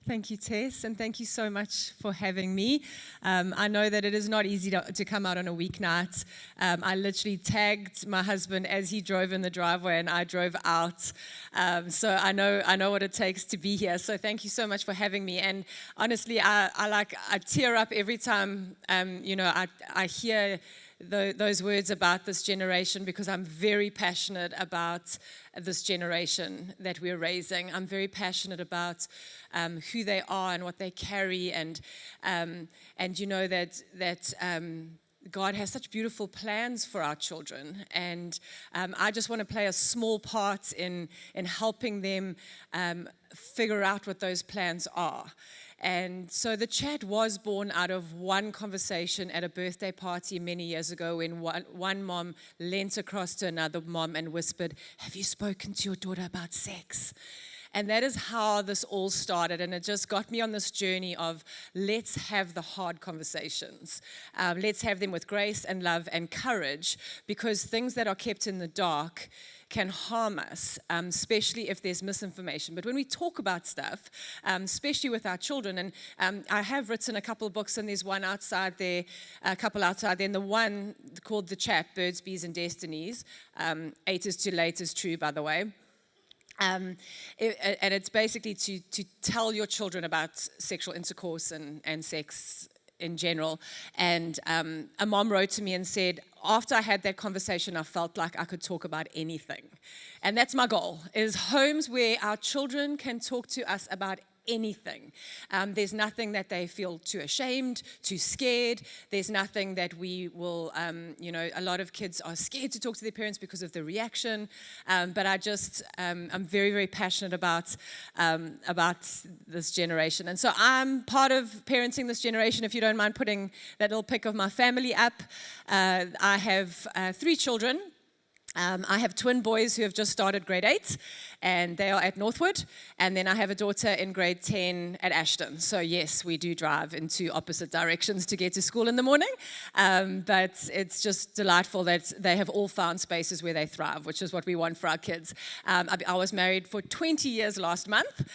Thank you, Tess, and thank you so much for having me. I know that it is not easy to come out on a weeknight. I literally tagged my husband as he drove in the driveway, and I drove out. So I know what it takes to be here. So thank you so much for having me. And honestly, I tear up every time I hear those words about this generation, because I'm very passionate about this generation that we're raising. I'm very passionate about who they are and what they carry, and you know that God has such beautiful plans for our children, and I just want to play a small part in helping them figure out what those plans are. And so the chat was born out of one conversation at a birthday party many years ago, when one mom leant across to another mom and whispered, "Have you spoken to your daughter about sex?" And that is how this all started. And it just got me on this journey of, let's have the hard conversations. Let's have them with grace and love and courage, because things that are kept in the dark can harm us, especially if there's misinformation. But when we talk about stuff, especially with our children, and I have written a couple of books, and there's one outside there, a couple outside there, and the one called The Chat, Birds, Bees, and Destinies. 8 is too late is true, by the way. And it's basically to tell your children about sexual intercourse and sex in general. And a mom wrote to me and said, after I had that conversation, I felt like I could talk about anything. And that's my goal, is homes where our children can talk to us about anything. There's nothing that they feel too ashamed, too scared. There's nothing that we will, a lot of kids are scared to talk to their parents because of the reaction. But I'm very, very passionate about this generation. And so I'm part of parenting this generation. If you don't mind putting that little pic of my family up. I have 3 children. I have twin boys who have just started grade 8, and they are at Northwood. And then I have a daughter in grade 10 at Ashton. So yes, we do drive into opposite directions to get to school in the morning. But it's just delightful that they have all found spaces where they thrive, which is what we want for our kids. I was married for 20 years last month.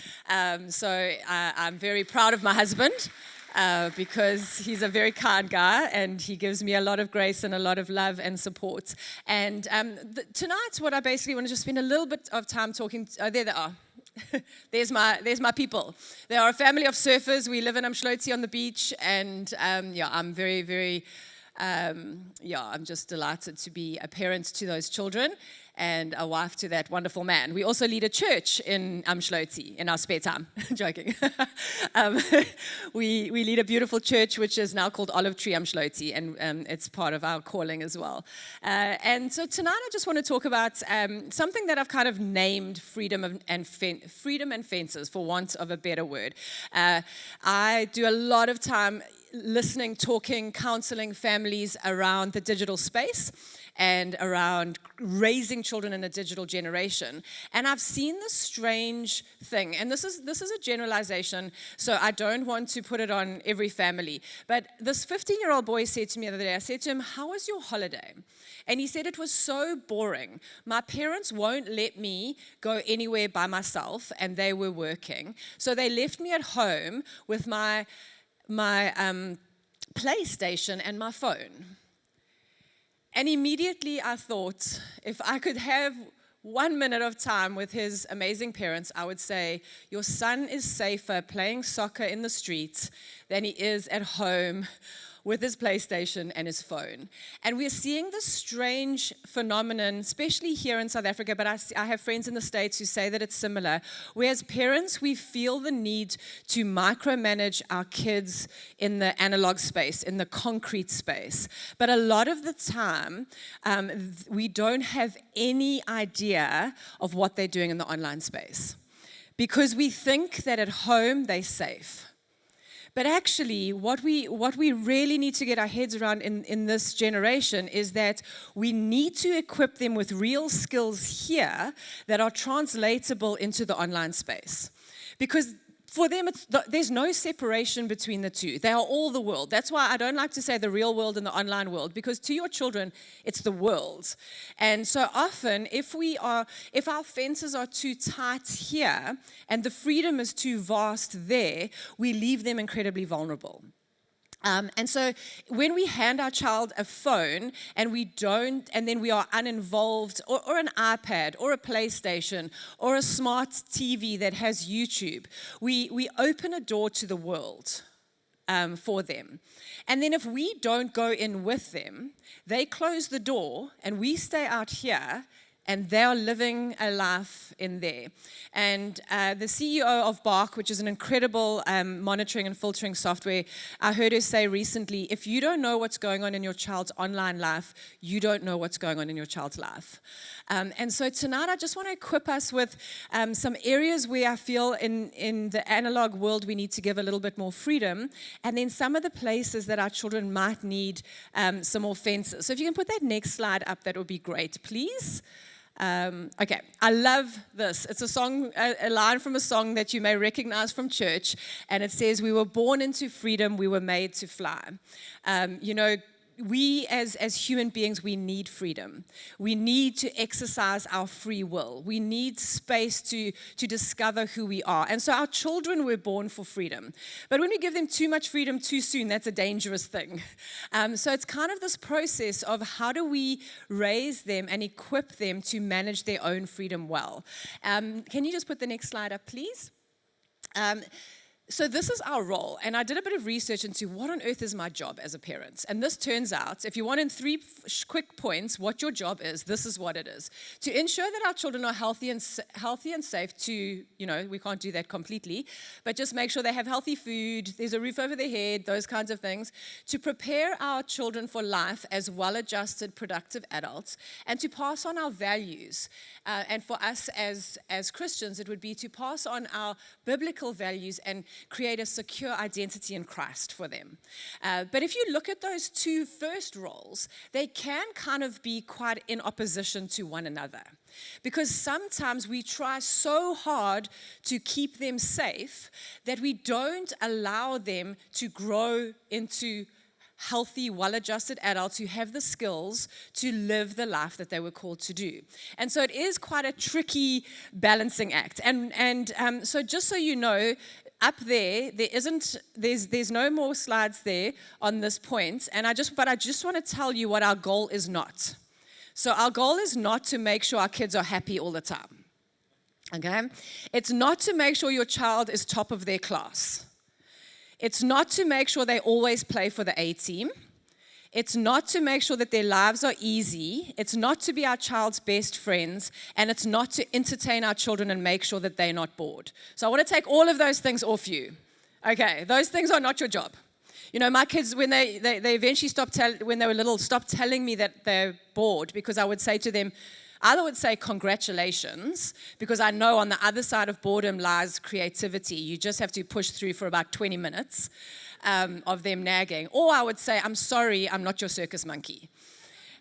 So I'm very proud of my husband. Because he's a very kind guy, and he gives me a lot of grace and a lot of love and support. And tonight, what I basically want to just spend a little bit of time talking. There they are. There's my people. They are a family of surfers. We live in Umschloti on the beach, and I'm very, very. I'm just delighted to be a parent to those children and a wife to that wonderful man. We also lead a church in Umschloti in our spare time. Joking. We lead a beautiful church which is now called Olive Tree Umschloti, and it's part of our calling as well. And so tonight I just want to talk about something that I've kind of named freedom and fences, for want of a better word. I do a lot of time listening, talking, counseling families around the digital space and around raising children in a digital generation. And I've seen this strange thing, and this is a generalization, so I don't want to put it on every family. But this 15-year-old boy said to me the other day, I said to him, "How was your holiday?" And he said, "It was so boring. My parents won't let me go anywhere by myself, and they were working. So they left me at home with my PlayStation and my phone." And immediately I thought, if I could have 1 minute of time with his amazing parents, I would say, your son is safer playing soccer in the streets than he is at home with his PlayStation and his phone. And we're seeing this strange phenomenon, especially here in South Africa, but I have friends in the States who say that it's similar, where as parents, we feel the need to micromanage our kids in the analog space, in the concrete space. But a lot of the time, we don't have any idea of what they're doing in the online space, because we think that at home they're safe. But actually, what we really need to get our heads around in this generation is that we need to equip them with real skills here that are translatable into the online space. Because for them, there's no separation between the two. They are all the world. That's why I don't like to say the real world and the online world, because to your children, it's the world. And so often, if our fences are too tight here and the freedom is too vast there, we leave them incredibly vulnerable. And so when we hand our child a phone and then we are uninvolved, or an iPad, or a PlayStation, or a smart TV that has YouTube, we open a door to the world for them. And then if we don't go in with them, they close the door and we stay out here, and they are living a life in there. And the CEO of Bark, which is an incredible monitoring and filtering software, I heard her say recently, if you don't know what's going on in your child's online life, you don't know what's going on in your child's life. And so tonight, I just want to equip us with some areas where I feel in the analog world we need to give a little bit more freedom, and then some of the places that our children might need some more fences. So if you can put that next slide up, that would be great, please. Okay, I love this. It's a line from a song that you may recognize from church, and it says, "We were born into freedom, we were made to fly." We as human beings, we need freedom. We need to exercise our free will. We need space to discover who we are. And so our children were born for freedom. But when we give them too much freedom too soon, that's a dangerous thing. So it's kind of this process of how do we raise them and equip them to manage their own freedom well. Can you just put the next slide up, please? So this is our role, and I did a bit of research into what on earth is my job as a parent. And this turns out, if you want in 3 quick points what your job is, this is what it is. To ensure that our children are healthy and safe to, we can't do that completely, but just make sure they have healthy food, there's a roof over their head, those kinds of things. To prepare our children for life as well-adjusted, productive adults, and to pass on our values. And for us as Christians, it would be to pass on our biblical values and create a secure identity in Christ for them. But if you look at those 2 first roles, they can kind of be quite in opposition to one another. Because sometimes we try so hard to keep them safe that we don't allow them to grow into healthy, well-adjusted adults who have the skills to live the life that they were called to do. And so it is quite a tricky balancing act. And so just so you know, up there's no more slides there on this point. But I just want to tell you what our goal is not. So our goal is not to make sure our kids are happy all the time. Okay? It's not to make sure your child is top of their class. It's not to make sure they always play for the A team. It's not to make sure that their lives are easy. It's not to be our child's best friends. And it's not to entertain our children and make sure that they're not bored. So I want to take all of those things off you. Okay, those things are not your job. My kids, when they eventually when they were little, stopped telling me that they're bored, because I would say to them, either would say congratulations, because I know on the other side of boredom lies creativity. You just have to push through for about 20 minutes of them nagging. Or I would say, I'm sorry, I'm not your circus monkey.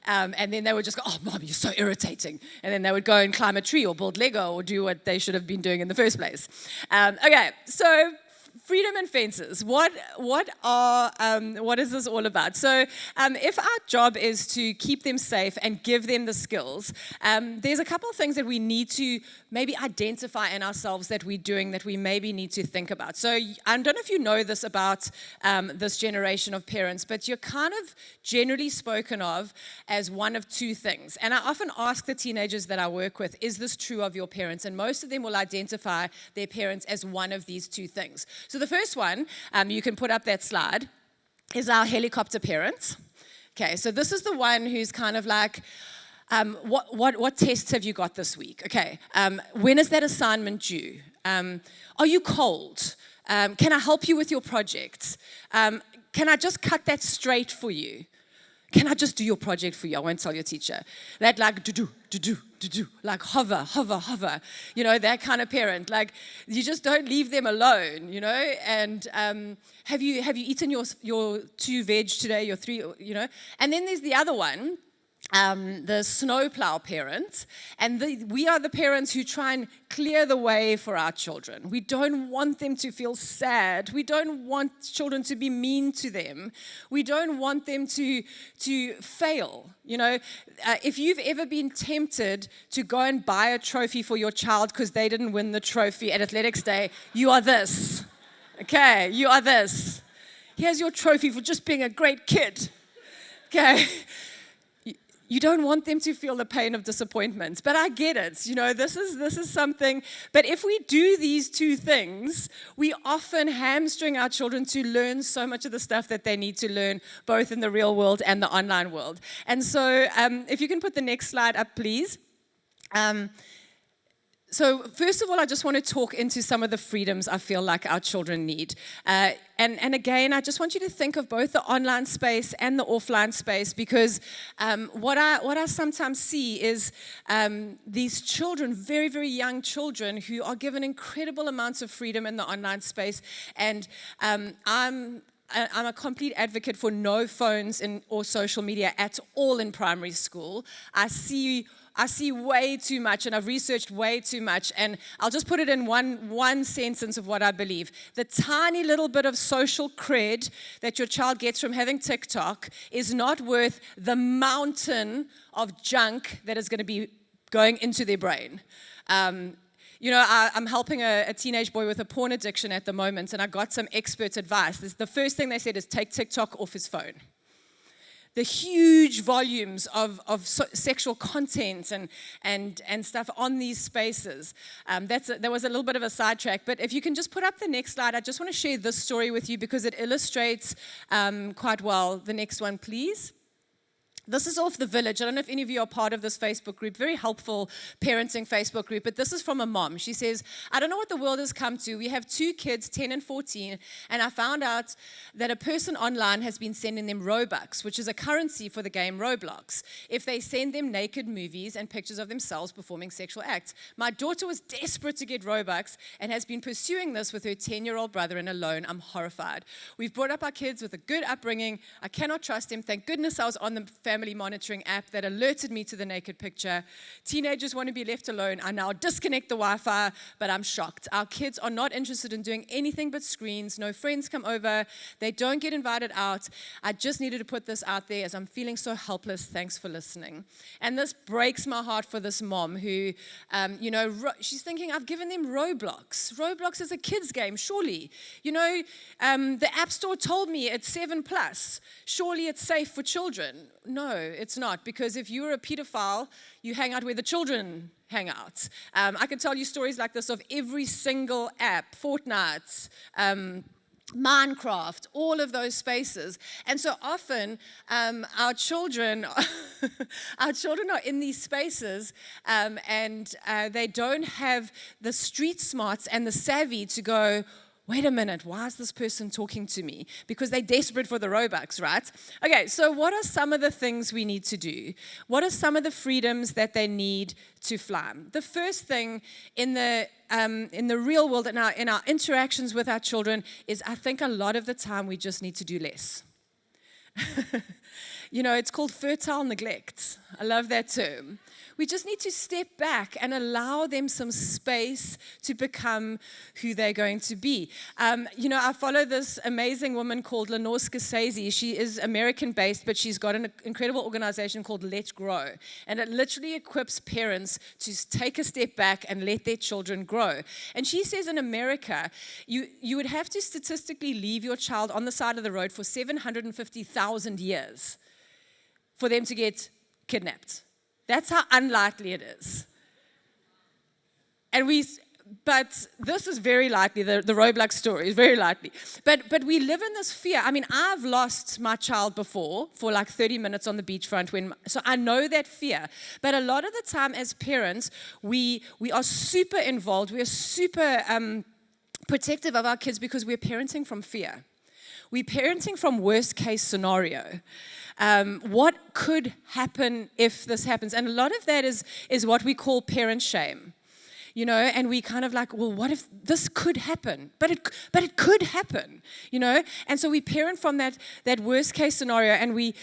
And then they would just go, oh, Mom, you're so irritating. And then they would go and climb a tree or build Lego or do what they should have been doing in the first place. Okay, so freedom and fences. What is this all about? So if our job is to keep them safe and give them the skills, there's a couple of things that we need to maybe identify in ourselves that we're doing that we maybe need to think about. So I don't know if you know this about this generation of parents, but you're kind of generally spoken of as one of 2 things. And I often ask the teenagers that I work with, is this true of your parents? And most of them will identify their parents as one of these 2 things. So the first one, you can put up that slide, is our helicopter parents. Okay, so this is the one who's kind of like, what tests have you got this week? Okay, when is that assignment due? Are you cold? Can I help you with your project? Can I just cut that straight for you? Can I just do your project for you? I won't tell your teacher. That like, do, like hover. That kind of parent. Like, you just don't leave them alone, And have you eaten your 2 veg today, your 3, And then there's the other one, the snowplow parent, and we are the parents who try and clear the way for our children. We don't want them to feel sad. We don't want children to be mean to them. We don't want them to fail. You know, if you've ever been tempted to go and buy a trophy for your child because they didn't win the trophy at Athletics Day, you are this. Okay, you are this. Here's your trophy for just being a great kid. Okay. You don't want them to feel the pain of disappointment, but I get it. You know, this is something. But if we do these two things, we often hamstring our children to learn so much of the stuff that they need to learn, both in the real world and the online world. And so, if you can put the next slide up, please. So first of all, I just want to talk into some of the freedoms I feel like our children need. And again, I just want you to think of both the online space and the offline space, because what I sometimes see is these children, very, very young children, who are given incredible amounts of freedom in the online space. And I'm a complete advocate for no phones or social media at all in primary school. I see way too much, and I've researched way too much, and I'll just put it in one sentence of what I believe. The tiny little bit of social cred that your child gets from having TikTok is not worth the mountain of junk that is going to be going into their brain. You know, I'm helping a teenage boy with a porn addiction at the moment, and I got some expert advice. The first thing they said is take TikTok off his phone. The huge volumes of sexual content and stuff on these spaces. That was a little bit of a sidetrack, but if you can just put up the next slide, I just want to share this story with you because it illustrates quite well. The next one, please. This is off The Village. I don't know if any of you are part of this Facebook group, very helpful parenting Facebook group, but this is from a mom. She says, I don't know what the world has come to. We have 2 kids, 10 and 14, and I found out that a person online has been sending them Robux, which is a currency for the game Roblox, if they send them naked movies and pictures of themselves performing sexual acts. My daughter was desperate to get Robux and has been pursuing this with her 10-year-old brother, and alone, I'm horrified. We've brought up our kids with a good upbringing. I cannot trust him. Thank goodness I was on the family monitoring app that alerted me to the naked picture. Teenagers want to be left alone. I now disconnect the Wi-Fi, but I'm shocked. Our kids are not interested in doing anything but screens. No friends come over. They don't get invited out. I just needed to put this out there as I'm feeling so helpless. Thanks for listening. And this breaks my heart for this mom who, you know, she's thinking, I've given them Roblox. Roblox is a kid's game, surely. You know, the App Store told me it's 7+. Surely it's safe for children. No, it's not, because if you're a pedophile, you hang out where the children hang out. I could tell you stories like this of every single app, Fortnite, Minecraft, all of those spaces. And so often our children are in these spaces and they don't have the street smarts and the savvy to go, wait a minute, why is this person talking to me? Because they're desperate for the Robux, right? Okay, so what are some of the things we need to do? What are some of the freedoms that they need to fly? The first thing in the real world, in our interactions with our children, is I think a lot of the time we just need to do less. You know, it's called fertile neglect. I love that term. We just need to step back and allow them some space to become who they're going to be. You know, I follow this amazing woman called Lenore Scorsese. She is American-based, but she's got an incredible organization called Let Grow. And it literally equips parents to take a step back and let their children grow. And she says in America, you would have to statistically leave your child on the side of the road for 750,000 years for them to get kidnapped. That's how unlikely it is. But this is very likely, the Roblox story is very likely. But we live in this fear. I mean, I've lost my child before for like 30 minutes on the beachfront, so I know that fear. But a lot of the time as parents, we are super involved, we are super protective of our kids because we're parenting from fear. We're parenting from worst case scenario. What could happen if this happens? And a lot of that is what we call parent shame. and we kind of like, well, what if this could happen? But it could happen, and so we parent from that worst case scenario, and we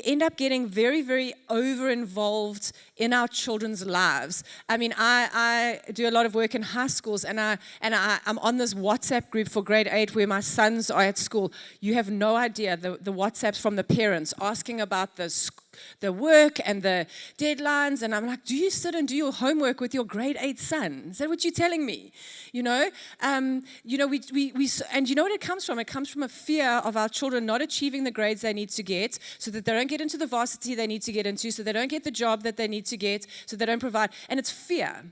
end up getting very, very over involved in our children's lives. I mean, I do a lot of work in high schools, and I'm on this WhatsApp group for grade 8 where my sons are at school. You have no idea the WhatsApps from the parents asking about the work and the deadlines, and I'm like, do you sit and do your homework with your grade 8 son? Is that what you're telling me? We and you know what it comes from? It comes from a fear of our children not achieving the grades they need to get, so that they don't get into the varsity they need to get into, so they don't get the job that they need to get, so they don't provide. And it's fear.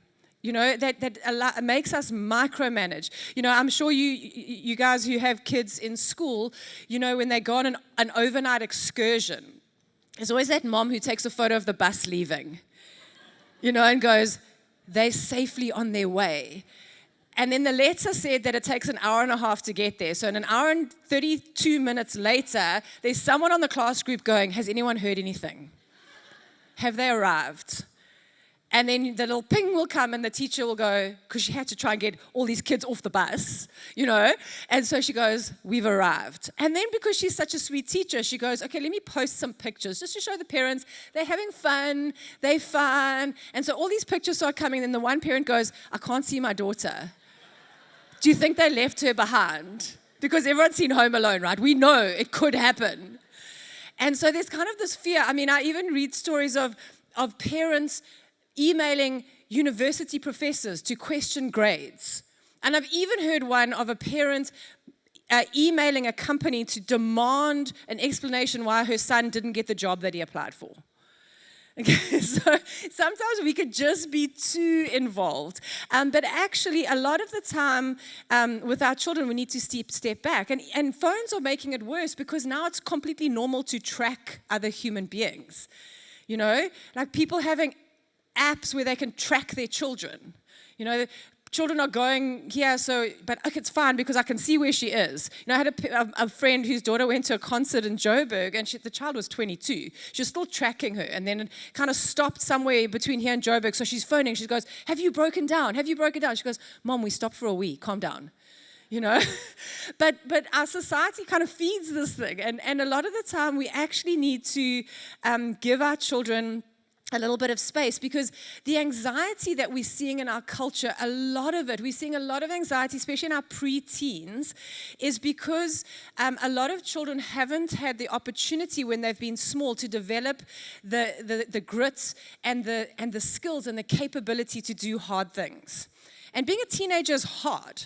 That makes us micromanage. I'm sure you guys who have kids in school, when they go on an overnight excursion, there's always that mom who takes a photo of the bus leaving, and goes, they're safely on their way. And then the letter said that it takes an hour and a half to get there. So in an hour and 32 minutes later, there's someone on the class group going, has anyone heard anything? Have they arrived? And then the little ping will come and the teacher will go, because she had to try and get all these kids off the bus, And so she goes, we've arrived. And then because she's such a sweet teacher, she goes, okay, let me post some pictures just to show the parents they're having fun, they're fun. And so all these pictures start coming. And the one parent goes, I can't see my daughter. Do you think they left her behind? Because everyone's seen Home Alone, right? We know it could happen. And so there's kind of this fear. I mean, I even read stories of parents emailing university professors to question grades. And I've even heard one of a parent emailing a company to demand an explanation why her son didn't get the job that he applied for. Okay, so sometimes we could just be too involved. But actually, a lot of the time with our children, we need to step back. And phones are making it worse because now it's completely normal to track other human beings. Like people having apps where they can track their children. Children are going here, but okay, it's fine because I can see where she is. I had a friend whose daughter went to a concert in Joburg, and the child was 22. She was still tracking her, and then it kind of stopped somewhere between here and Joburg, so she's phoning. She goes, have you broken down? Have you broken down? She goes, Mom, we stopped for a wee. Calm down. But our society kind of feeds this thing, and a lot of the time we actually need to give our children a little bit of space, because the anxiety that we're seeing in our culture, we're seeing a lot of anxiety, especially in our pre-teens, is because a lot of children haven't had the opportunity when they've been small to develop the grit and the skills and the capability to do hard things. And being a teenager is hard,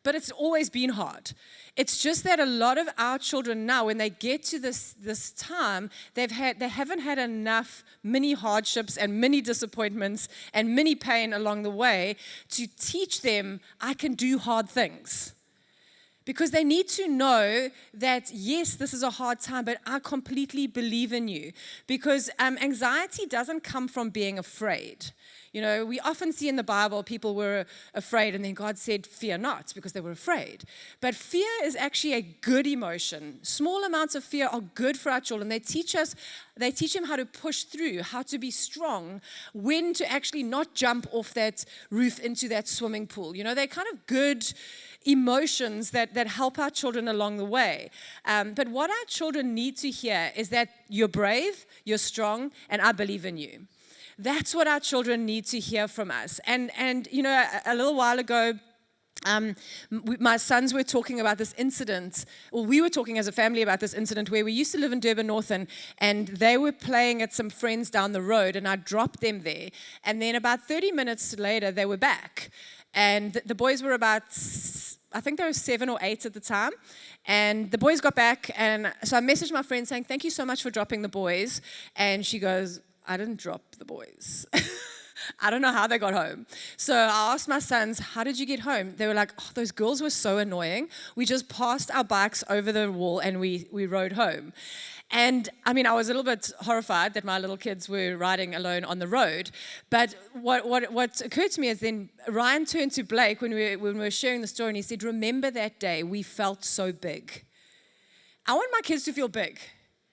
but it's always been hard. It's just that a lot of our children now, when they get to this time, they haven't had enough mini hardships and mini disappointments and mini pain along the way to teach them, I can do hard things. Because they need to know that, yes, this is a hard time, but I completely believe in you. Because anxiety doesn't come from being afraid. We often see in the Bible people were afraid, and then God said, fear not, because they were afraid. But fear is actually a good emotion. Small amounts of fear are good for our children. They teach them how to push through, how to be strong, when to actually not jump off that roof into that swimming pool. They're kind of good emotions that help our children along the way. But what our children need to hear is that you're brave, you're strong, and I believe in you. That's what our children need to hear from us. And a little while ago, my sons were talking about this incident, or we were talking as a family about this incident where we used to live in Durban North, and they were playing at some friends down the road, and I dropped them there. And then about 30 minutes later, they were back. And the boys were about, I think they were 7 or 8 at the time. And the boys got back, and so I messaged my friend saying, thank you so much for dropping the boys. And she goes, I didn't drop the boys. I don't know how they got home. So I asked my sons, how did you get home? They were like, oh, those girls were so annoying. We just passed our bikes over the wall and we rode home. And I mean, I was a little bit horrified that my little kids were riding alone on the road. But what occurred to me is then Ryan turned to Blake when we were sharing the story, and he said, remember that day we felt so big. I want my kids to feel big.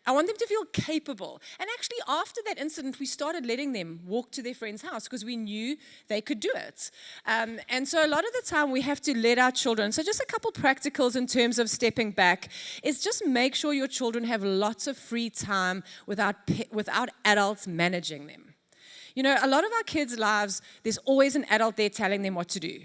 I want them to feel capable. And actually, after that incident, we started letting them walk to their friend's house because we knew they could do it. And so a lot of the time, we have to let our children. So just a couple practicals in terms of stepping back is just make sure your children have lots of free time without adults managing them. You know, a lot of our kids' lives, there's always an adult there telling them what to do.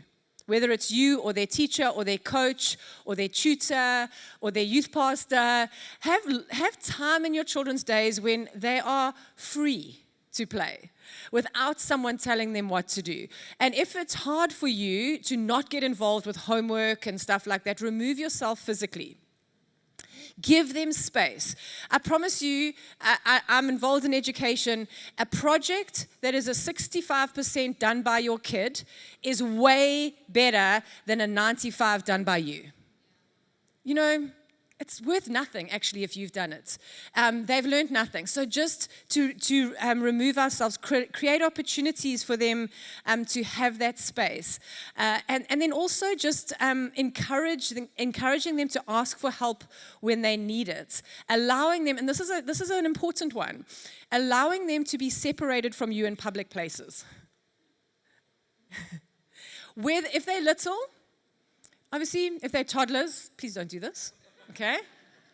Whether it's you or their teacher or their coach or their tutor or their youth pastor, have time in your children's days when they are free to play without someone telling them what to do. And if it's hard for you to not get involved with homework and stuff like that, remove yourself physically. Give them space. I promise you, I'm involved in education. A project that is a 65% done by your kid is way better than a 95% done by you. You know, it's worth nothing, actually, if you've done it. They've learned nothing. So just to remove ourselves, create opportunities for them to have that space. And then also just encouraging them to ask for help when they need it. Allowing them, and this is an important one, allowing them to be separated from you in public places. If they're little, obviously, if they're toddlers, please don't do this. Okay?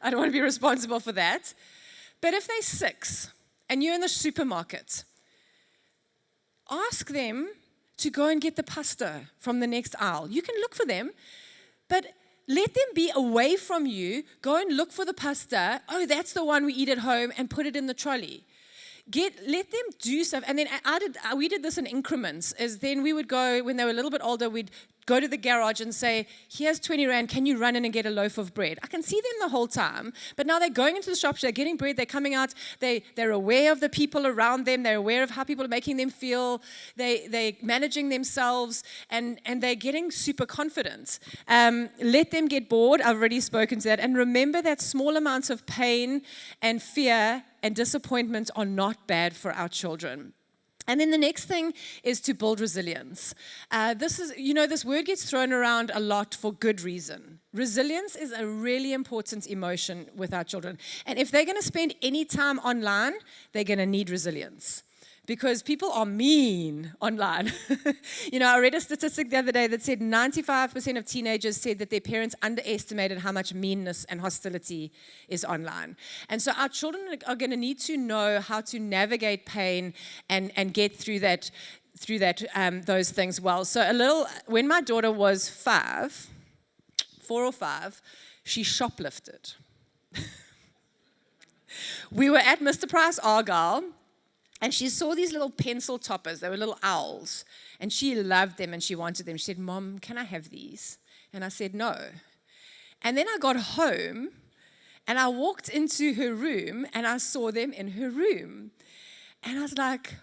I don't want to be responsible for that. But if they're 6 and you're in the supermarket, ask them to go and get the pasta from the next aisle. You can look for them, but let them be away from you. Go and look for the pasta. Oh, that's the one we eat at home, and put it in the trolley. Let them do stuff. And then we did this in increments. Is then we would go, when they were a little bit older, we'd go to the garage and say, here's 20 rand, can you run in and get a loaf of bread? I can see them the whole time, but now they're going into the shop, they're getting bread, they're coming out, they're aware of the people around them, they're aware of how people are making them feel, they're managing themselves, and they're getting super confident. Let them get bored, I've already spoken to that, and remember that small amounts of pain and fear and disappointment are not bad for our children. And then the next thing is to build resilience. This word gets thrown around a lot for good reason. Resilience is a really important emotion with our children. And if they're going to spend any time online, they're going to need resilience. Because people are mean online. I read a statistic the other day that said 95% of teenagers said that their parents underestimated how much meanness and hostility is online. And so our children are going to need to know how to navigate pain and get through those things well. So when my daughter was 4 or 5, she shoplifted. We were at Mr. Price Argyle, and she saw these little pencil toppers. They were little owls. And she loved them and she wanted them. She said, Mom, can I have these? And I said, no. And then I got home and I walked into her room and I saw them in her room. And I was like,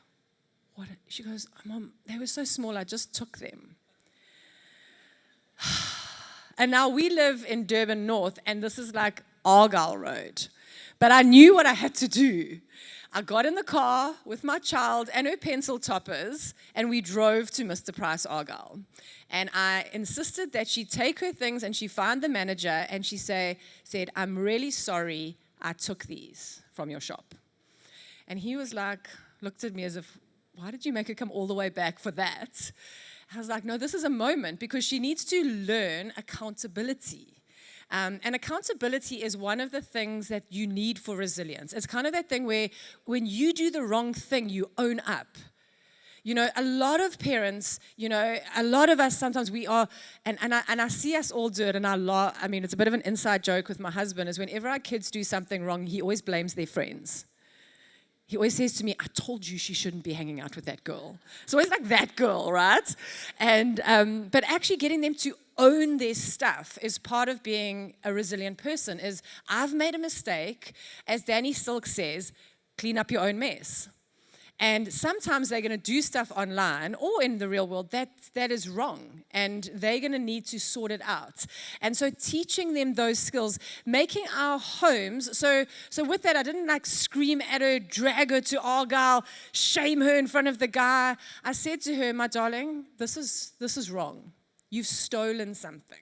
what? She goes, Mom, they were so small, I just took them. And now we live in Durban North, and this is like Argyle Road. But I knew what I had to do. I got in the car with my child and her pencil toppers, and we drove to Mr. Price Argyle. And I insisted that she take her things and she find the manager, and she said, I'm really sorry I took these from your shop. And he was like, looked at me as if, why did you make her come all the way back for that? I was like, no, this is a moment, because she needs to learn accountability. And accountability is one of the things that you need for resilience. It's kind of that thing where when you do the wrong thing, you own up. A lot of parents, a lot of us sometimes we are, and I see us all do it, and it's a bit of an inside joke with my husband, is whenever our kids do something wrong, he always blames their friends. He always says to me, I told you she shouldn't be hanging out with that girl. It's always like that girl, right? And but actually getting them to own their stuff is part of being a resilient person. Is I've made a mistake, as Danny Silk says, clean up your own mess. And sometimes they're going to do stuff online or in the real world that is wrong, and they're going to need to sort it out. And so teaching them those skills, making our homes, so with that, I didn't scream at her, drag her to Argyle, shame her in front of the guy. I said to her, my darling, this is wrong. You've stolen something.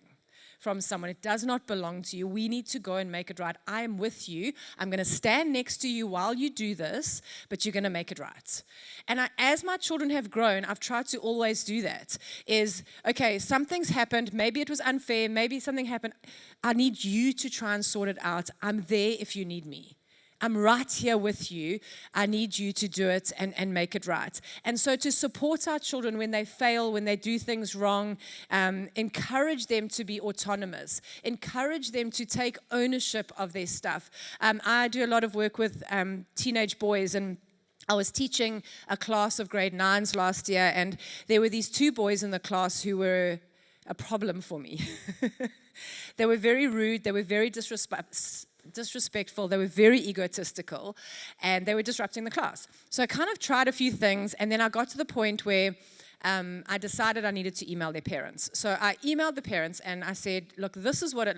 from someone. It does not belong to you. We need to go and make it right. I am with you. I'm going to stand next to you while you do this, but you're going to make it right. And as my children have grown, I've tried to always do that. Is, okay, something's happened. Maybe it was unfair. Maybe something happened. I need you to try and sort it out. I'm there if you need me. I'm right here with you. I need you to do it and make it right. And so to support our children when they fail, when they do things wrong, encourage them to be autonomous. Encourage them to take ownership of their stuff. I do a lot of work with teenage boys, and I was teaching a class of grade 9s last year, and there were these 2 boys in the class who were a problem for me. They were very rude. They were very disrespectful, they were very egotistical, and they were disrupting the class. So I kind of tried a few things, and then I got to the point where I decided I needed to email their parents. So I emailed the parents, and I said, look, this is what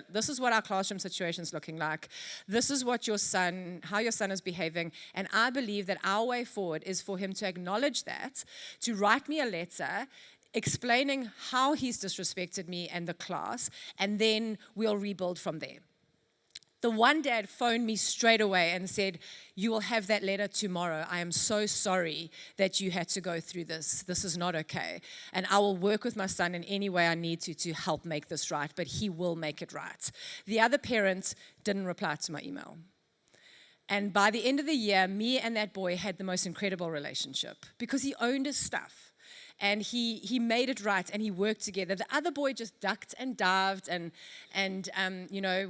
our classroom situation is looking like. This is what how your son is behaving, and I believe that our way forward is for him to acknowledge that, to write me a letter explaining how he's disrespected me and the class, and then we'll rebuild from there. The one dad phoned me straight away and said, you will have that letter tomorrow. I am so sorry that you had to go through this. This is not okay. And I will work with my son in any way I need to help make this right, but he will make it right. The other parent didn't reply to my email. And by the end of the year, me and that boy had the most incredible relationship because he owned his stuff. And he made it right, and he worked together. The other boy just ducked and dived, and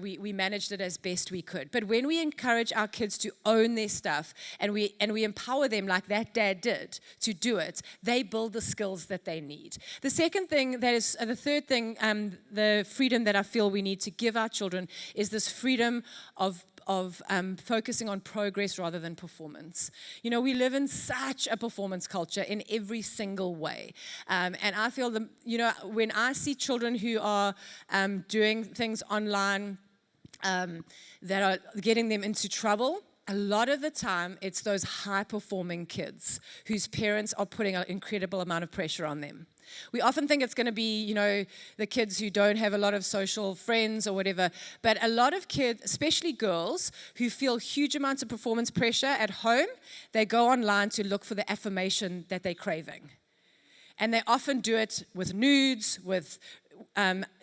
we managed it as best we could. But when we encourage our kids to own their stuff, and we empower them like that dad did to do it, they build the skills that they need. The third thing, the freedom that I feel we need to give our children is this freedom of focusing on progress rather than performance. We live in such a performance culture in every single way. And I feel when I see children who are doing things online that are getting them into trouble, a lot of the time it's those high-performing kids whose parents are putting an incredible amount of pressure on them. We often think it's going to be, the kids who don't have a lot of social friends or whatever, but a lot of kids, especially girls, who feel huge amounts of performance pressure at home, they go online to look for the affirmation that they're craving. And they often do it with nudes, with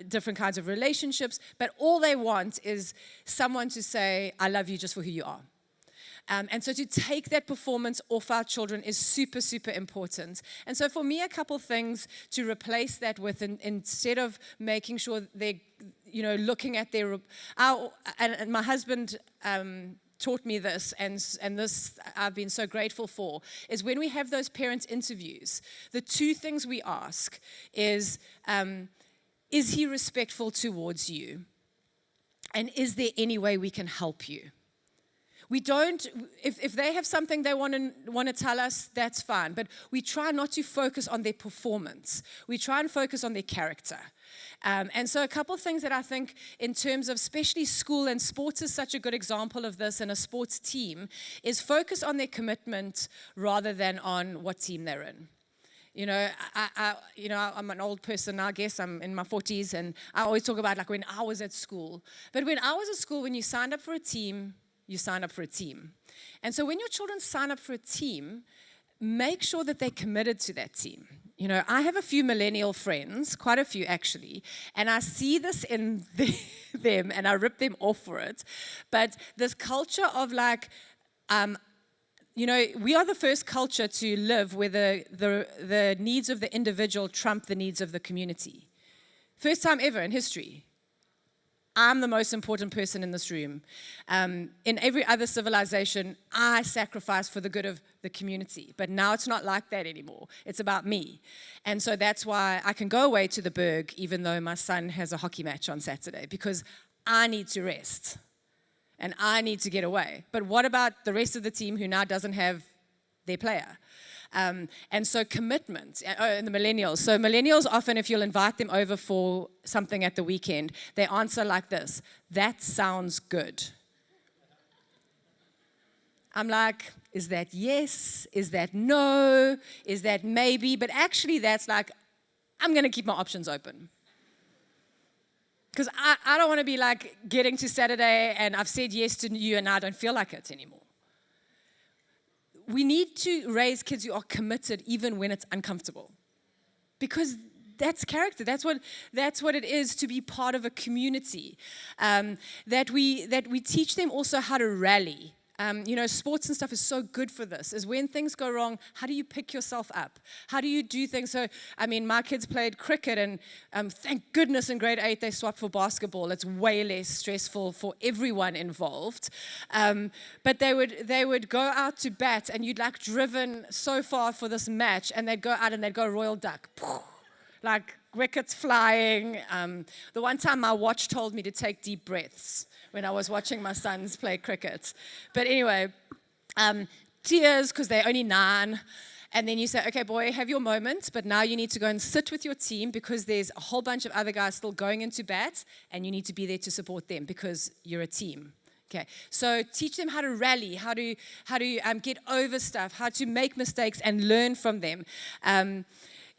different kinds of relationships, but all they want is someone to say, I love you just for who you are. And so to take that performance off our children is super, super important. And so for me, a couple things to replace that with, instead of making sure they're, looking at their, and my husband taught me this, and this I've been so grateful for, is when we have those parent interviews, the 2 things we ask is he respectful towards you? And is there any way we can help you? We don't, if they have something they want to tell us, that's fine. But we try not to focus on their performance. We try and focus on their character. And so a couple of things that I think in terms of especially school, and sports is such a good example of this, and a sports team, is focus on their commitment rather than on what team they're in. I'm an old person, I guess. I'm in my 40s, and I always talk about like when I was at school. But when I was at school, when you signed up for a team, you sign up for a team. And so when your children sign up for a team, make sure that they're committed to that team. I have a few millennial friends, quite a few actually, and I see this in them, and I rip them off for it. But this culture of like, we are the first culture to live where the needs of the individual trump the needs of the community. First time ever in history. I'm the most important person in this room. In every other civilization, I sacrifice for the good of the community. But now it's not like that anymore. It's about me. And so that's why I can go away to the Berg, even though my son has a hockey match on Saturday, because I need to rest. And I need to get away. But what about the rest of the team who now doesn't have their player? And so commitment, and the millennials. So millennials often, if you'll invite them over for something at the weekend, they answer like this: that sounds good. I'm like, is that yes? Is that no? Is that maybe? But actually that's like, I'm going to keep my options open. Because I don't want to be like getting to Saturday and I've said yes to you and now I don't feel like it anymore. We need to raise kids who are committed even when it's uncomfortable. Because that's character. That's what it is to be part of a community. That we teach them also how to rally. Sports and stuff is so good for this, is when things go wrong, how do you pick yourself up? How do you do things? So, my kids played cricket, and thank goodness in grade 8 they swapped for basketball. It's way less stressful for everyone involved. But they would go out to bat, and you'd like driven so far for this match, and they'd go out and they'd go Royal Duck. Like wickets flying. The one time my watch told me to take deep breaths when I was watching my sons play cricket. But anyway, tears because they're only 9. And then you say, okay, boy, have your moment, but now you need to go and sit with your team because there's a whole bunch of other guys still going into bat, and you need to be there to support them because you're a team. Okay, so teach them how to rally, how to get over stuff, how to make mistakes and learn from them.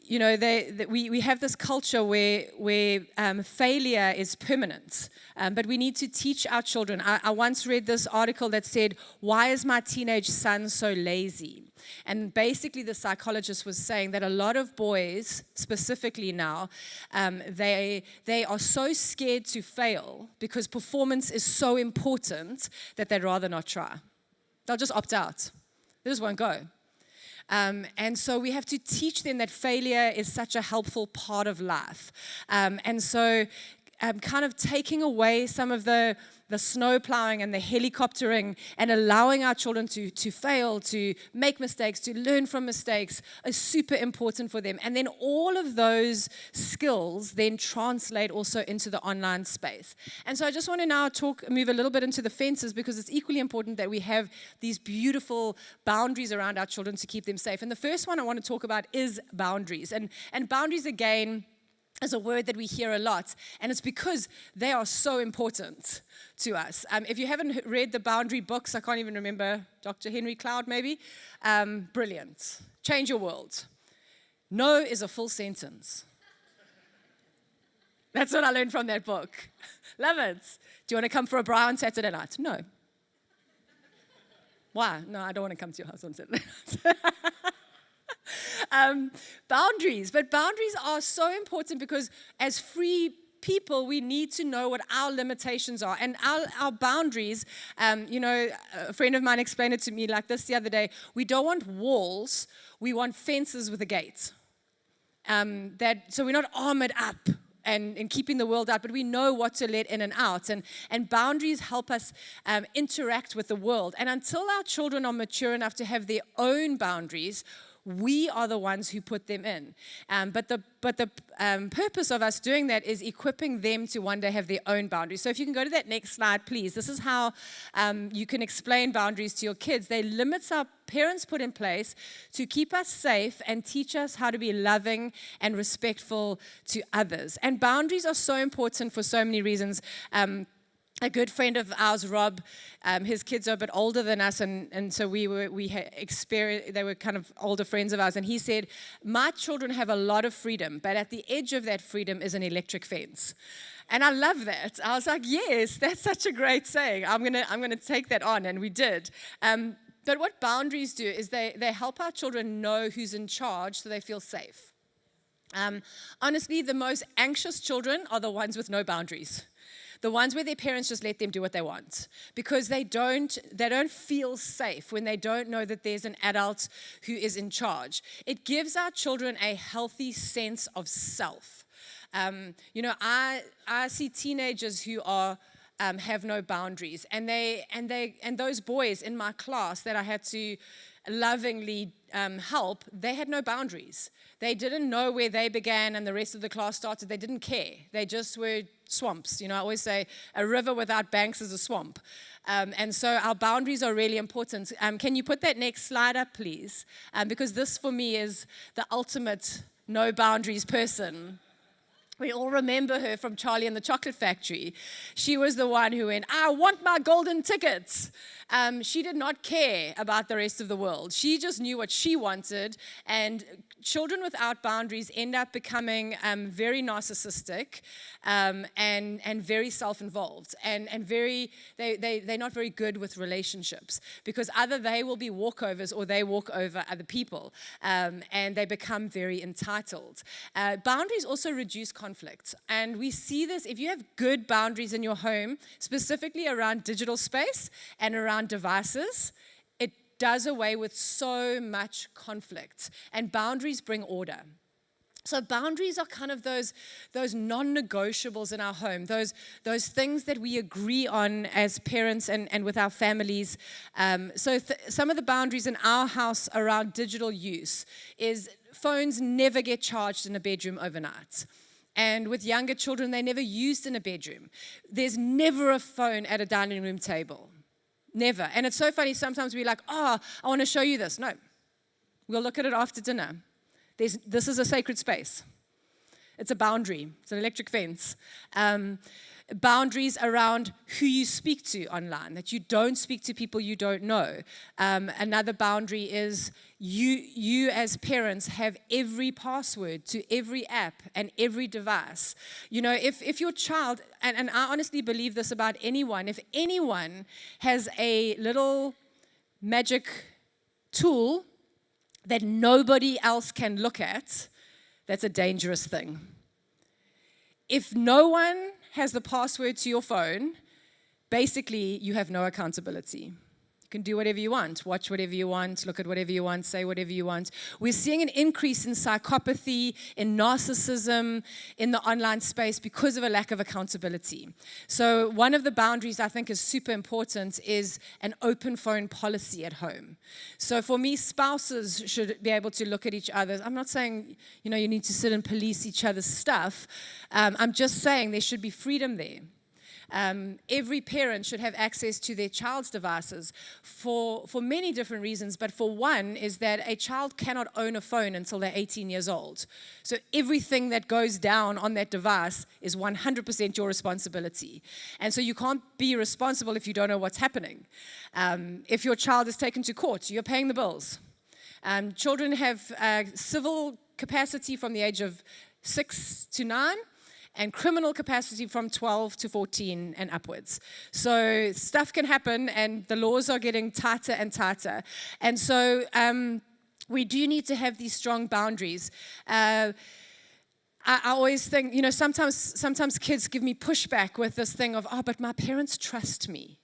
We have this culture where failure is permanent, but we need to teach our children. I once read this article that said, "Why is my teenage son so lazy?" And basically the psychologist was saying that a lot of boys, specifically now, they are so scared to fail because performance is so important that they'd rather not try. They'll just opt out. They just won't go. And so we have to teach them that failure is such a helpful part of life. And so kind of taking away some of the snow plowing and the helicoptering and allowing our children to fail, to make mistakes, to learn from mistakes is super important for them. And then all of those skills then translate also into the online space. And so I just want to now move a little bit into the fences because it's equally important that we have these beautiful boundaries around our children to keep them safe. And the first one I want to talk about is boundaries. And boundaries, again, is a word that we hear a lot, and it's because they are so important to us. If you haven't read the boundary books, I can't even remember, Dr. Henry Cloud maybe, brilliant. Change your world. No is a full sentence. That's what I learned from that book. Love it. Do you want to come for a braai on Saturday night? No. Why? No, I don't want to come to your house on Saturday night. Boundaries. But boundaries are so important because as free people, we need to know what our limitations are. And our boundaries, a friend of mine explained it to me like this the other day. We don't want walls. We want fences with a gate. So we're not armored up and keeping the world out, but we know what to let in and out. And boundaries help us interact with the world. And until our children are mature enough to have their own boundaries, we are the ones who put them in. But the purpose of us doing that is equipping them to one day have their own boundaries. So if you can go to that next slide, please. This is how you can explain boundaries to your kids. They're limits our parents put in place to keep us safe and teach us how to be loving and respectful to others. And boundaries are so important for so many reasons. A good friend of ours, Rob, his kids are a bit older than us, and so we had experienced. They were kind of older friends of ours, and he said, "My children have a lot of freedom, but at the edge of that freedom is an electric fence." And I love that. I was like, "Yes, that's such a great saying. I'm gonna take that on," and we did. But what boundaries do is they help our children know who's in charge, so they feel safe. Honestly, the most anxious children are the ones with no boundaries. The ones where their parents just let them do what they want because they don't feel safe when they don't know that there's an adult who is in charge. It gives our children a healthy sense of self. I see teenagers who are have no boundaries, and those boys in my class that I had to lovingly help, they had no boundaries. They didn't know where they began and the rest of the class started. They didn't care. They just were swamps. I always say a river without banks is a swamp. And so our boundaries are really important. Can you put that next slide up, please? Because this, for me, is the ultimate no boundaries person. We all remember her from Charlie and the Chocolate Factory. She was the one who went, "I want my golden tickets." She did not care about the rest of the world. She just knew what she wanted, and children without boundaries end up becoming very narcissistic and very self-involved and they're not very good with relationships, because either they will be walkovers or they walk over other people, and they become very entitled. Boundaries also reduce conflict, and we see this if you have good boundaries in your home, specifically around digital space and around devices. Does away with so much conflict, and boundaries bring order. So boundaries are kind of those non-negotiables in our home, those things that we agree on as parents and with our families. Some of the boundaries in our house around digital use is phones never get charged in a bedroom overnight. And with younger children, they're never used in a bedroom. There's never a phone at a dining room table. Never. And it's so funny, sometimes we're like, I want to show you this. No, we'll look at it after dinner. This is a sacred space. It's a boundary. It's an electric fence. Boundaries around who you speak to online, that you don't speak to people you don't know. Another boundary is you as parents have every password to every app and every device. You know, if your child, and I honestly believe this about anyone, if anyone has a little magic tool that nobody else can look at, that's a dangerous thing. If no one has the password to your phone, basically you have no accountability. You can do whatever you want, watch whatever you want, look at whatever you want, say whatever you want. We're seeing an increase in psychopathy, in narcissism, in the online space because of a lack of accountability. So one of the boundaries I think is super important is an open phone policy at home. So for me, spouses should be able to look at each other. I'm not saying, you need to sit and police each other's stuff. I'm just saying there should be freedom there. Every parent should have access to their child's devices for many different reasons, but for one is that a child cannot own a phone until they're 18 years old. So everything that goes down on that device is 100% your responsibility. And so you can't be responsible if you don't know what's happening. If your child is taken to court, you're paying the bills. Children have civil capacity from the age of 6 to 9. And criminal capacity from 12 to 14 and upwards. So stuff can happen, and the laws are getting tighter and tighter. And so we do need to have these strong boundaries. I always think, sometimes kids give me pushback with this thing of, but my parents trust me.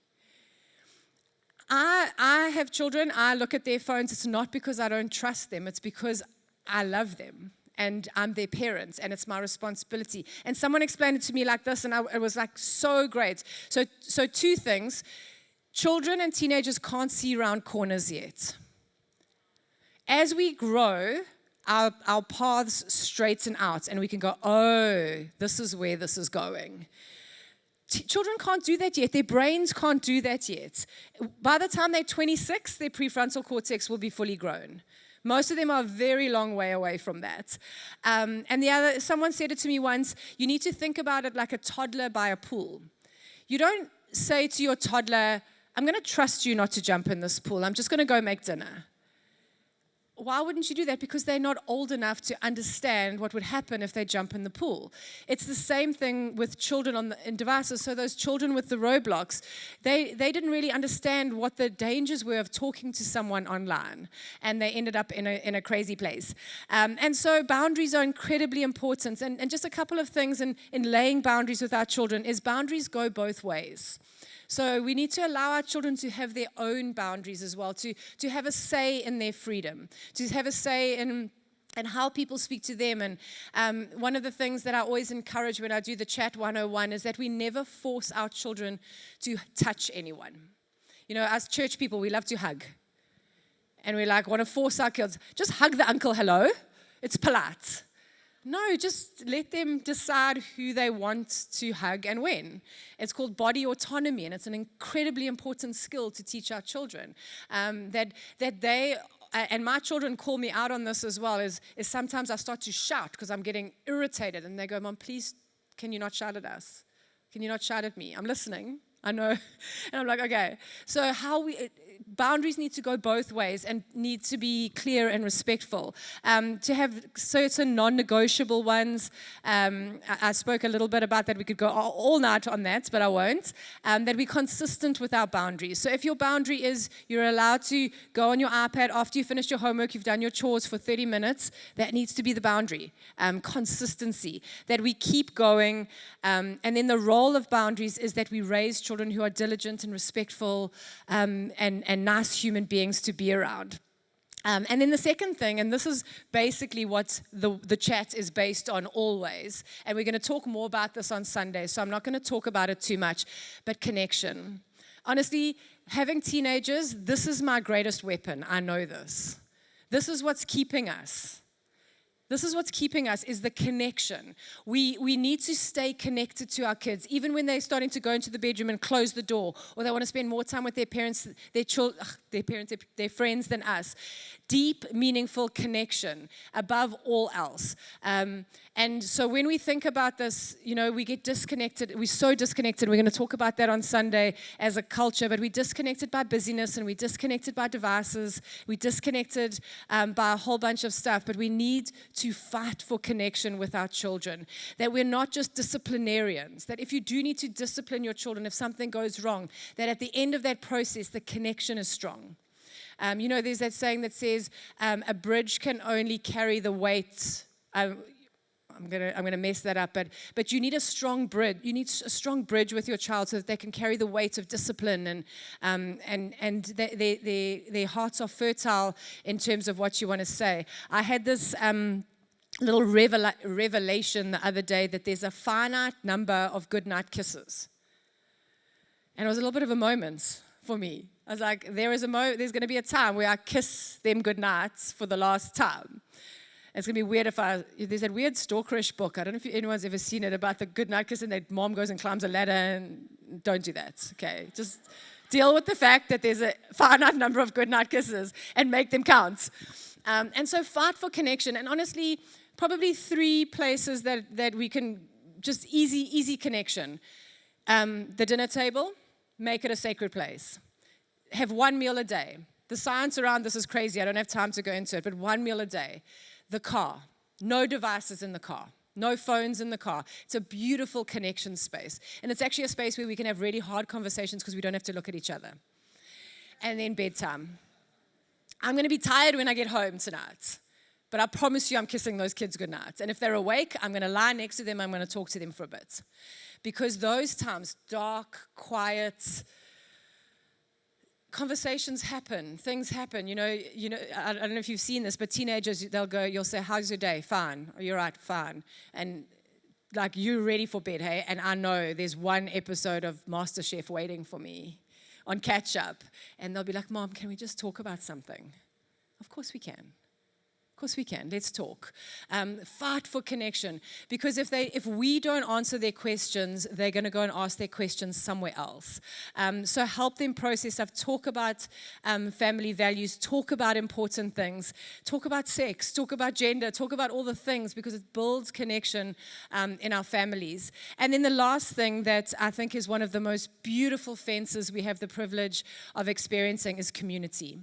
I have children, I look at their phones, it's not because I don't trust them, it's because I love them. And I'm their parents, and it's my responsibility. And someone explained it to me like this, and it was like so great. So two things. Children and teenagers can't see around corners yet. As we grow, our paths straighten out, and we can go, this is where this is going. Children can't do that yet. Their brains can't do that yet. By the time they're 26, their prefrontal cortex will be fully grown. Most of them are a very long way away from that. And someone said it to me once, you need to think about it like a toddler by a pool. You don't say to your toddler, I'm going to trust you not to jump in this pool. I'm just going to go make dinner. Why wouldn't you do that? Because they're not old enough to understand what would happen if they jump in the pool. It's the same thing with children in devices. So those children with the Roblox, they didn't really understand what the dangers were of talking to someone online, and they ended up in a crazy place. And so boundaries are incredibly important. And just a couple of things in laying boundaries with our children is boundaries go both ways. So we need to allow our children to have their own boundaries as well, to have a say in their freedom, to have a say in how people speak to them. And one of the things that I always encourage when I do the Chat 101 is that we never force our children to touch anyone. As church people, we love to hug. And we want to force our kids, just hug the uncle, hello. It's polite. No, just let them decide who they want to hug and when. It's called body autonomy, and it's an incredibly important skill to teach our children. That they, and my children call me out on this as well, is sometimes I start to shout because I'm getting irritated, and they go, Mom, please, can you not shout at us? Can you not shout at me? I'm listening. I know. And I'm like, okay. So boundaries need to go both ways and need to be clear and respectful. To have certain non-negotiable ones, I spoke a little bit about that. We could go all night on that, but I won't. That we're consistent with our boundaries. So if your boundary is you're allowed to go on your iPad after you finish your homework, you've done your chores for 30 minutes, that needs to be the boundary. Consistency, that we keep going. And then the role of boundaries is that we raise children who are diligent and respectful and nice human beings to be around. And then the second thing, and this is basically what the chat is based on always, and we're going to talk more about this on Sunday, so I'm not going to talk about it too much, but connection. Honestly, having teenagers, this is my greatest weapon. I know this. This is what's keeping us. This is what's keeping us, is the connection. We need to stay connected to our kids, even when they're starting to go into the bedroom and close the door, or they want to spend more time with their parents, their friends than us. Deep, meaningful connection above all else. And so when we think about this, we get disconnected. We're so disconnected. We're going to talk about that on Sunday as a culture, but we're disconnected by busyness, and we're disconnected by devices. We're disconnected by a whole bunch of stuff, but we need to fight for connection with our children. That we're not just disciplinarians, that if you do need to discipline your children, if something goes wrong, that at the end of that process, the connection is strong. There's that saying that says a bridge can only carry the weight. I'm gonna mess that up, but you need a strong bridge. You need a strong bridge with your child so that they can carry the weight of discipline and their hearts are fertile in terms of what you want to say. I had this little revelation the other day that there's a finite number of goodnight kisses, and it was a little bit of a moment for me. I was like, there's going to be a time where I kiss them goodnights for the last time. It's going to be weird there's that weird stalkerish book, I don't know if anyone's ever seen it, about the goodnight kiss and that mom goes and climbs a ladder, and don't do that, okay? Just deal with the fact that there's a finite number of goodnight kisses and make them count. And so fight for connection, and honestly, probably 3 places that we can just easy connection. The dinner table, make it a sacred place. Have 1 meal a day. The science around this is crazy. I don't have time to go into it, but 1 meal a day. The car. No devices in the car. No phones in the car. It's a beautiful connection space. And it's actually a space where we can have really hard conversations because we don't have to look at each other. And then bedtime. I'm going to be tired when I get home tonight, but I promise you I'm kissing those kids goodnight. And if they're awake, I'm going to lie next to them. I'm going to talk to them for a bit. Because those times, dark, quiet, conversations happen, things happen. I don't know if you've seen this, but teenagers, you'll say, how's your day? Fine. Oh, you're right, fine. And like, you're ready for bed, hey? And I know there's one episode of MasterChef waiting for me on catch up. And they'll be like, Mom, can we just talk about something? Of course we can. Of course we can. Let's talk. Fight for connection. Because if we don't answer their questions, they're going to go and ask their questions somewhere else. So help them process stuff. Talk about family values. Talk about important things. Talk about sex. Talk about gender. Talk about all the things, because it builds connection in our families. And then the last thing that I think is one of the most beautiful fences we have the privilege of experiencing is community.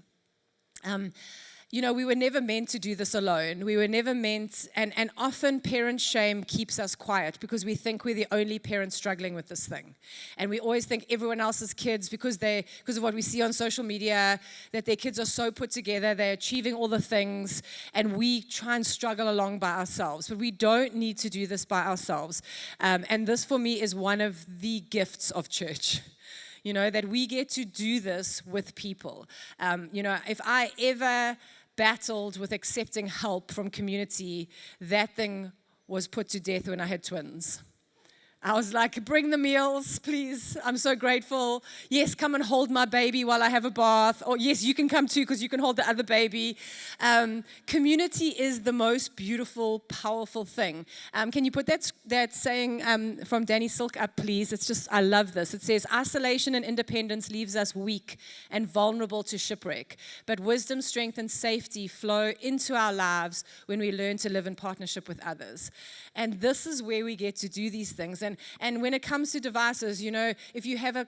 We were never meant to do this alone. We were never meant, and often parent shame keeps us quiet because we think we're the only parents struggling with this thing. And we always think everyone else's kids, because of what we see on social media, that their kids are so put together, they're achieving all the things, and we try and struggle along by ourselves. But we don't need to do this by ourselves. And this, for me, is one of the gifts of church. That we get to do this with people. If I ever battled with accepting help from community, that thing was put to death when I had twins. I was like, bring the meals, please. I'm so grateful. Yes, come and hold my baby while I have a bath. Or yes, you can come too because you can hold the other baby. Community is the most beautiful, powerful thing. Can you put that saying from Danny Silk up, please? I love this. It says, isolation and independence leaves us weak and vulnerable to shipwreck. But wisdom, strength, and safety flow into our lives when we learn to live in partnership with others. And this is where we get to do these things. And when it comes to devices, if you have a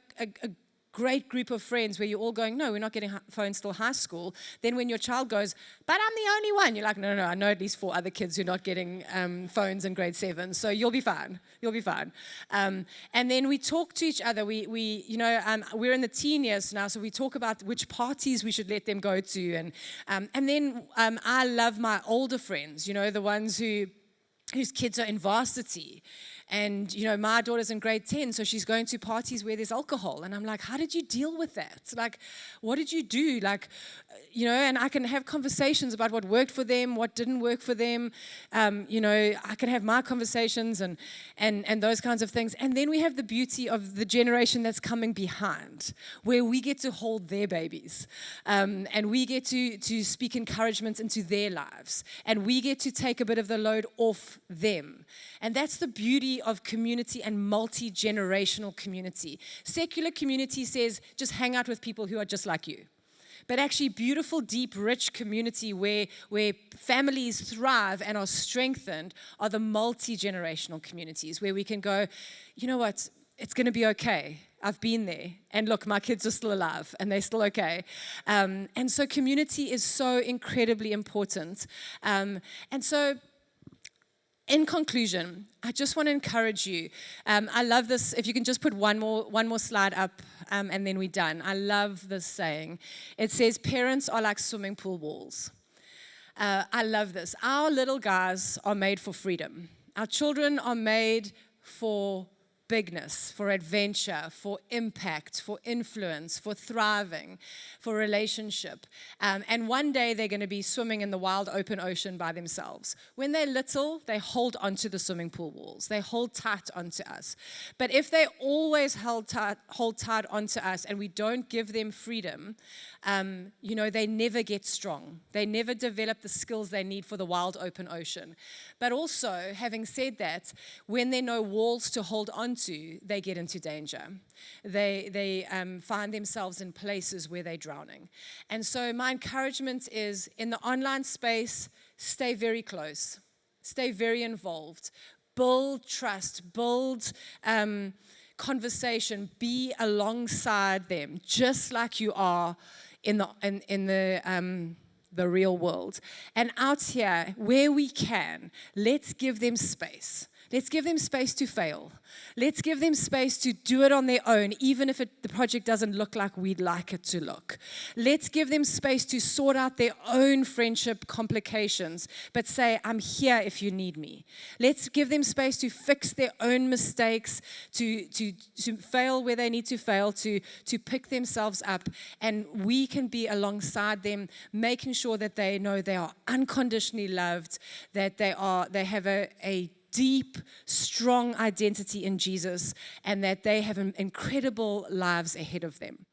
great group of friends where you're all going, no, we're not getting phones till high school. Then when your child goes, but I'm the only one, you're like, no, I know at least 4 other kids who are not getting phones in grade 7, so you'll be fine. You'll be fine. And then we talk to each other. We're in the teen years now, so we talk about which parties we should let them go to. And then I love my older friends, the ones whose kids are in varsity. And, my daughter's in grade 10, so she's going to parties where there's alcohol. And I'm like, how did you deal with that? Like, what did you do? Like, and I can have conversations about what worked for them, what didn't work for them. I can have my conversations and those kinds of things. And then we have the beauty of the generation that's coming behind, where we get to hold their babies. And we get to speak encouragement into their lives. And we get to take a bit of the load off them. And that's the beauty of community and multi-generational community. Secular community says just hang out with people who are just like you. But actually beautiful, deep, rich community where families thrive and are strengthened are the multi-generational communities where we can go, you know what, it's going to be okay. I've been there. And look, my kids are still alive and they're still okay. And so community is so incredibly important. And so in conclusion, I just want to encourage you. I love this. If you can just put one more slide up, and then we're done. I love this saying. It says, parents are like swimming pool walls. I love this. Our little guys are made for freedom. Our children are made for bigness, for adventure, for impact, for influence, for thriving, for relationship. And one day they're going to be swimming in the wild open ocean by themselves. When they're little, they hold onto the swimming pool walls. They hold tight onto us. But if they always hold tight onto us and we don't give them freedom, they never get strong. They never develop the skills they need for the wild open ocean. But also, having said that, when there are no walls to hold onto, they get into danger. They find themselves in places where they're drowning. And so my encouragement is, in the online space, stay very close. Stay very involved. Build trust. Build conversation. Be alongside them, just like you are in the real world. And out here, where we can, let's give them space. Let's give them space to fail. Let's give them space to do it on their own, even if the project doesn't look like we'd like it to look. Let's give them space to sort out their own friendship complications, but say, I'm here if you need me. Let's give them space to fix their own mistakes, to fail where they need to fail, to pick themselves up, and we can be alongside them, making sure that they know they are unconditionally loved, that they have a deep, strong identity in Jesus, and that they have incredible lives ahead of them.